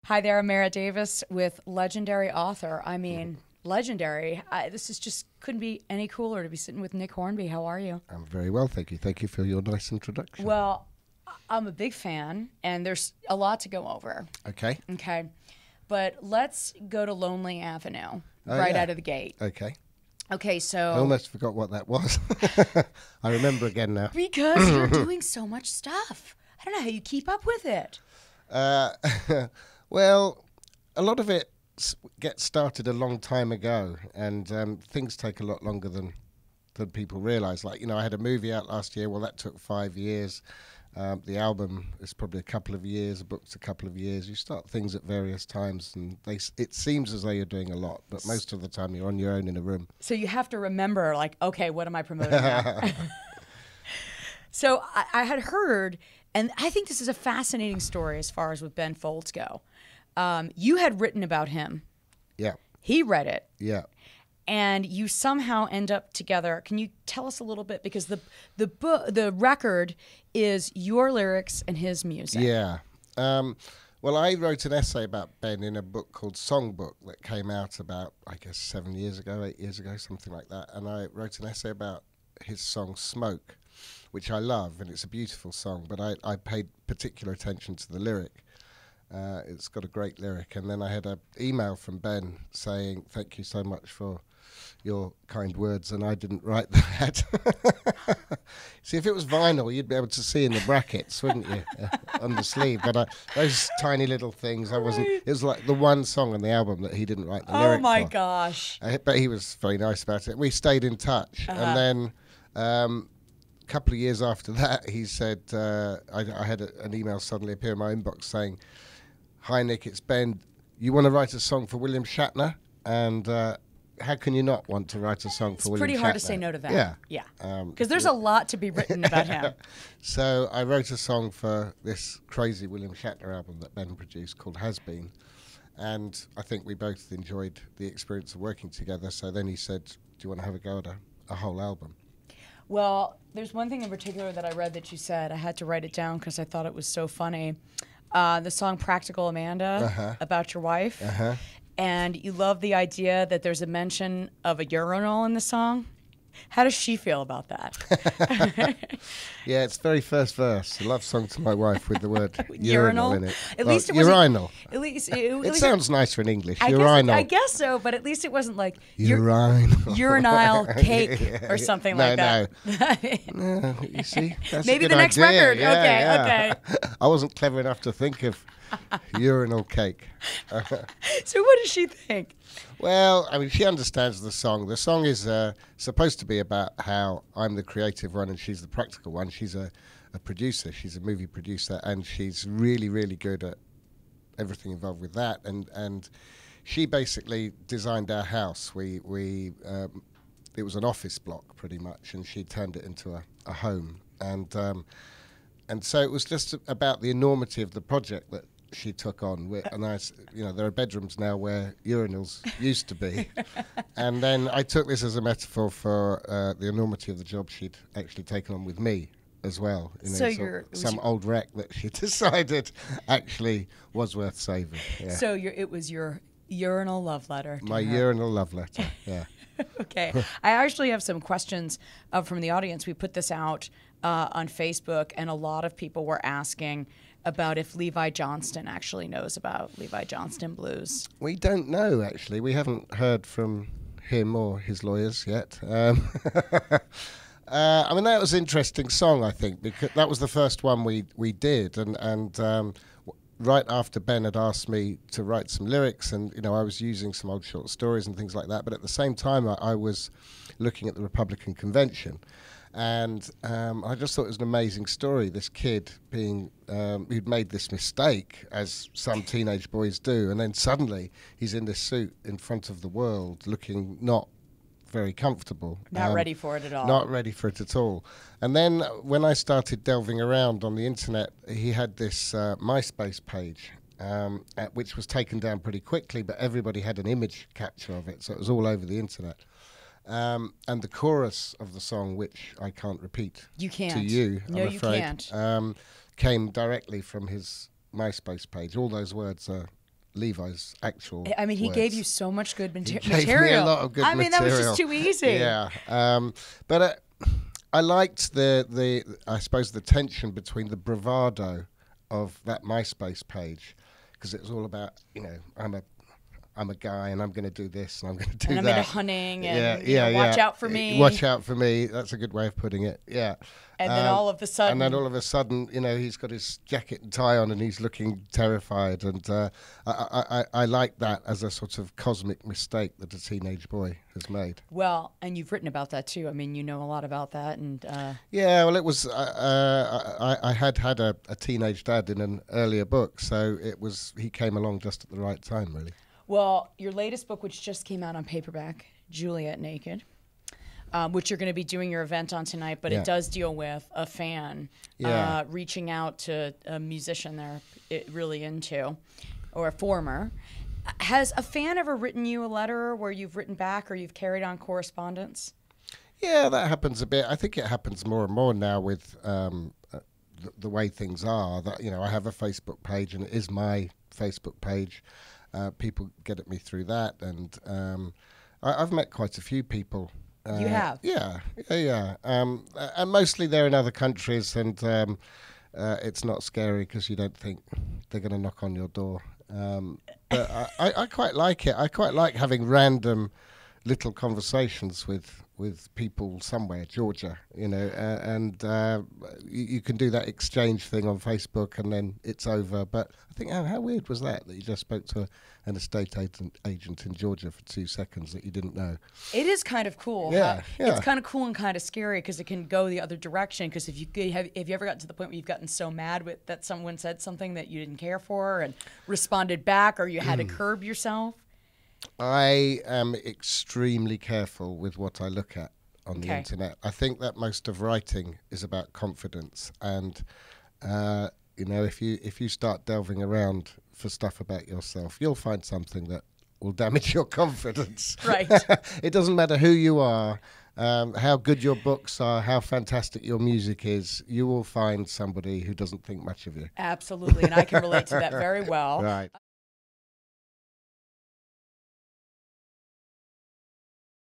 Hi there, I'm Mara Davis with legendary author. I mean, legendary. This is just couldn't be any cooler to be sitting with Nick Hornby. How are you? I'm very well, thank you. Thank you for your nice introduction. Well, I'm a big fan, and there's a lot to go over. Okay. Okay. But let's go to Lonely Avenue out of the gate. Okay. Okay, so... I almost forgot what that was. I remember again now. Because you're doing so much stuff. I don't know how you keep up with it. Well, a lot of it gets started a long time ago, and things take a lot longer than people realise. Like, you know, I had a movie out last year. Well, that took 5 years. The album is probably a couple of years. A book's a couple of years. You start things at various times, and it seems as though you're doing a lot, but most of the time you're on your own in a room. So you have to remember, like, okay, what am I promoting now? So I had heard, and I think this is a fascinating story as far as with Ben Folds go. You had written about him. Yeah. He read it. Yeah. And you somehow end up together. Can you tell us a little bit? Because the record is your lyrics and his music. Yeah. Well, I wrote an essay about Ben in a book called Songbook that came out about, I guess, 7 years ago, 8 years ago, something like that. And I wrote an essay about his song Smoke, which I love, and it's a beautiful song, but I paid particular attention to the lyric. It's got a great lyric. And then I had an email from Ben saying, thank you so much for your kind words, and I didn't write that. See, if it was vinyl, you'd be able to see in the brackets, wouldn't you, on the sleeve? But those tiny little things, I wasn't. It was like the one song on the album that he didn't write the lyric for. Oh my gosh! But he was very nice about it. We stayed in touch, and then a couple of years after that, he said, I had an email suddenly appear in my inbox saying, "Hi Nick, it's Ben. You want to write a song for William Shatner?" And how can you not want to write a song for William Shatner? It's pretty hard to say no to that. Yeah. Yeah. Because there's a lot to be written about him. So I wrote a song for this crazy William Shatner album that Ben produced called Has Been. And I think we both enjoyed the experience of working together. So then he said, do you want to have a go at a whole album? Well, there's one thing in particular that I read that you said. I had to write it down because I thought it was so funny. The song Practical Amanda about your wife. And you love the idea that there's a mention of a urinal in the song. How does she feel about that? Yeah, it's very first verse. A love song to my wife with the word urinal in it. At least it urinal. At least it sounds nicer in English. Urinal. I guess so, but at least it wasn't like urinal cake or something like that. No, you see, that's maybe a good the next idea. record. Okay. I wasn't clever enough to think of urinal cake. So what does she think? Well, I mean, she understands the song. The song is supposed to be about how I'm the creative one and she's the practical one. She's a producer. She's a movie producer, and she's really, really good at everything involved with that. And she basically designed our house. It was an office block pretty much, and she turned it into a home. And so it was just about the enormity of the project that she took on. There are bedrooms now where urinals used to be. And then I took this as a metaphor for the enormity of the job she'd actually taken on with me as well. Some old wreck that she decided actually was worth saving. Yeah. So it was your urinal love letter. My urinal love letter, yeah. Okay. I actually have some questions from the audience. We put this out on Facebook, and a lot of people were asking about if Levi Johnston actually knows about Levi Johnston Blues. We don't know, actually. We haven't heard from him or his lawyers yet. I mean, that was an interesting song, I think, because that was the first one we did, and right after Ben had asked me to write some lyrics, and I was using some old short stories and things like that, but at the same time I was looking at the Republican convention, and I just thought it was an amazing story. This kid who'd made this mistake, as some teenage boys do, and then suddenly he's in this suit in front of the world, looking not very comfortable. Not ready for it at all. Not ready for it at all. And then when I started delving around on the internet, he had this MySpace page, which was taken down pretty quickly, but everybody had an image capture of it, so it was all over the internet. And the chorus of the song, which I can't repeat to you, no, I'm afraid, you can't. came directly from his MySpace page. All those words are Levi's actual. I mean, he words. gave you so much good He material. gave me a lot of good material. I mean, that was just too easy. Yeah, but I liked the I suppose the tension between the bravado of that MySpace page, because it was all about, you know, I'm a guy and I'm going to do this and I'm going to do and that. I'm into hunting and watch out for me. Watch out for me. That's a good way of putting it. Yeah. And then all of a sudden, you know, he's got his jacket and tie on and he's looking terrified. And I like that as a sort of cosmic mistake that a teenage boy has made. Well, and you've written about that too. I mean, you know a lot about that. And yeah, well, it was. I had a teenage dad in an earlier book, so he came along just at the right time, really. Well, your latest book, which just came out on paperback, Juliet Naked, which you're going to be doing your event on tonight, but it does deal with a fan reaching out to a musician they're really into, or a former. Has a fan ever written you a letter where you've written back or you've carried on correspondence? Yeah, that happens a bit. I think it happens more and more now with the way things are. That, you know, I have a Facebook page and it is my Facebook page. People get at me through that, and I've met quite a few people. You have? Yeah. And mostly they're in other countries, and it's not scary because you don't think they're going to knock on your door. But I quite like it. I quite like having random little conversations with people somewhere, Georgia, you know, and you can do that exchange thing on Facebook and then it's over. But I think, how weird was that you just spoke to an estate agent in Georgia for 2 seconds that you didn't know? It is kind of cool. Yeah. It's kind of cool and kind of scary because it can go the other direction. Because if you ever gotten to the point where you've gotten so mad that someone said something that you didn't care for and responded back, or you had to curb yourself? I am extremely careful with what I look at on the internet. I think that most of writing is about confidence, and you know, if you start delving around for stuff about yourself, you'll find something that will damage your confidence. Right. It doesn't matter who you are, how good your books are, how fantastic your music is. You will find somebody who doesn't think much of you. Absolutely, and I can relate to that very well. Right.